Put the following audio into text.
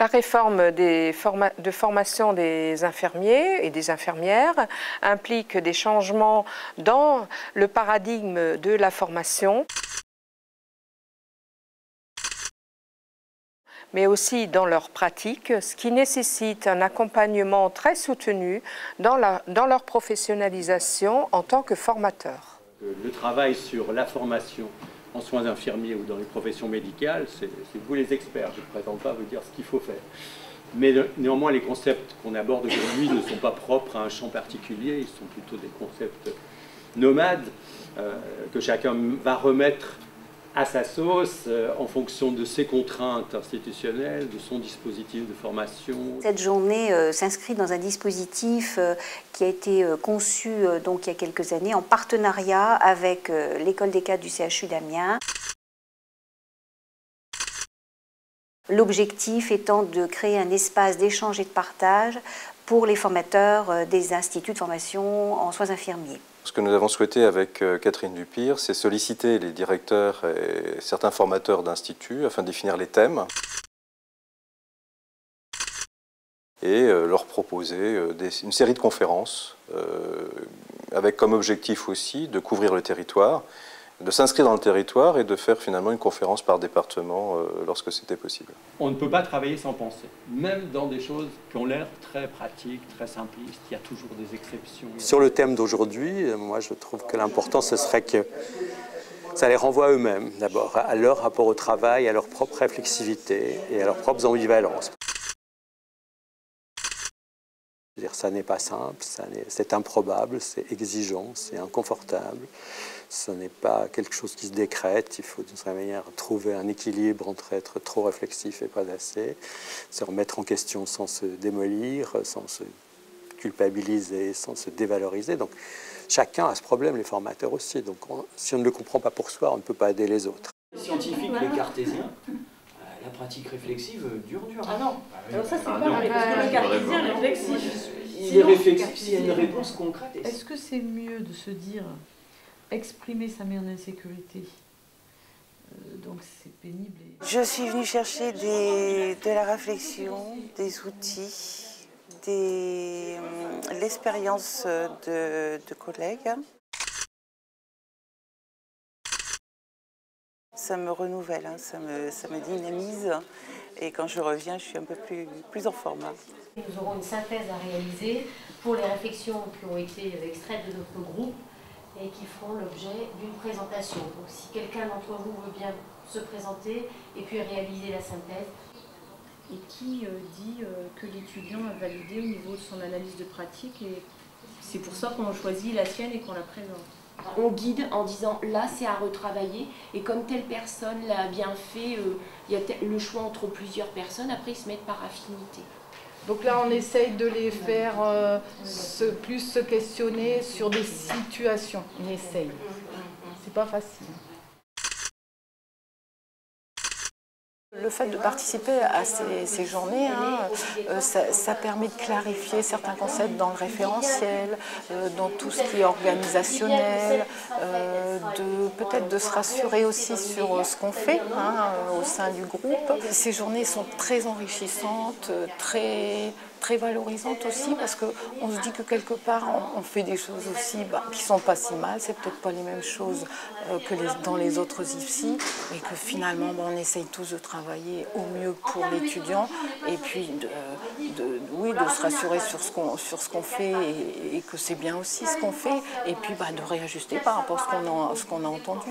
La réforme de formation des infirmiers et des infirmières implique des changements dans le paradigme de la formation, mais aussi dans leur pratique, ce qui nécessite un accompagnement très soutenu dans leur professionnalisation en tant que formateurs. Le travail sur la formation en soins infirmiers ou dans les professions médicales, c'est vous les experts, je ne prétends pas vous dire ce qu'il faut faire. Mais néanmoins, les concepts qu'on aborde aujourd'hui ne sont pas propres à un champ particulier, ils sont plutôt des concepts nomades que chacun va remettre à sa sauce en fonction de ses contraintes institutionnelles, de son dispositif de formation. Cette journée s'inscrit dans un dispositif qui a été conçu donc, il y a quelques années en partenariat avec l'école des cadres du CHU d'Amiens. L'objectif étant de créer un espace d'échange et de partage pour les formateurs des instituts de formation en soins infirmiers. Ce que nous avons souhaité avec Catherine Dupire, c'est solliciter les directeurs et certains formateurs d'instituts afin de définir les thèmes et leur proposer une série de conférences avec comme objectif aussi de couvrir le territoire, de s'inscrire dans le territoire et de faire finalement une conférence par département lorsque c'était possible. On ne peut pas travailler sans penser, même dans des choses qui ont l'air très pratiques, très simplistes, il y a toujours des exceptions. Sur le thème d'aujourd'hui, moi je trouve que l'important ce serait que ça les renvoie à eux-mêmes d'abord, à leur rapport au travail, à leur propre réflexivité et à leurs propres ambivalences. C'est-à-dire ça n'est pas simple, c'est improbable, c'est exigeant, c'est inconfortable. Ce n'est pas quelque chose qui se décrète, il faut d'une certaine manière trouver un équilibre entre être trop réflexif et pas assez, se remettre en question sans se démolir, sans se culpabiliser, sans se dévaloriser. Donc chacun a ce problème, les formateurs aussi. Donc si on ne le comprend pas pour soi, on ne peut pas aider les autres. Les scientifiques, les cartésiens, la pratique réflexive dure. Ah non, alors ça c'est pas pareil, parce que le cartésien est réflexif. Il est réflexif s'il y a une réponse concrète. Est-ce que c'est mieux de se dire exprimer sa mère d'insécurité, donc c'est pénible. Je suis venue chercher de la réflexion, des outils, l'expérience de collègues. Ça me renouvelle, hein, ça me dynamise et quand je reviens, je suis un peu plus en forme. Nous aurons une synthèse à réaliser pour les réflexions qui ont été extraites de notre groupe et qui feront l'objet d'une présentation. Donc si quelqu'un d'entre vous veut bien se présenter et puis réaliser la synthèse. Et qui dit que l'étudiant a validé au niveau de son analyse de pratique et c'est pour ça qu'on choisit la sienne et qu'on la présente. On guide en disant là c'est à retravailler et comme telle personne l'a bien fait, il y a le choix entre plusieurs personnes, après ils se mettent par affinité. Donc là, on essaye de les faire plus se questionner sur des situations. On essaye. C'est pas facile. Le fait de participer à ces journées, ça permet de clarifier certains concepts dans le référentiel, dans tout ce qui est organisationnel, peut-être de se rassurer aussi sur ce qu'on fait au sein du groupe. Ces journées sont très enrichissantes, très valorisantes aussi, parce qu'on se dit que quelque part, on fait des choses aussi qui sont pas si mal, c'est peut-être pas les mêmes choses que dans les autres IFSI, mais que finalement, on essaye tous de travailler au mieux pour l'étudiant, et puis de se rassurer sur ce qu'on fait, et que c'est bien aussi ce qu'on fait, et puis de réajuster par rapport à ce qu'on a entendu.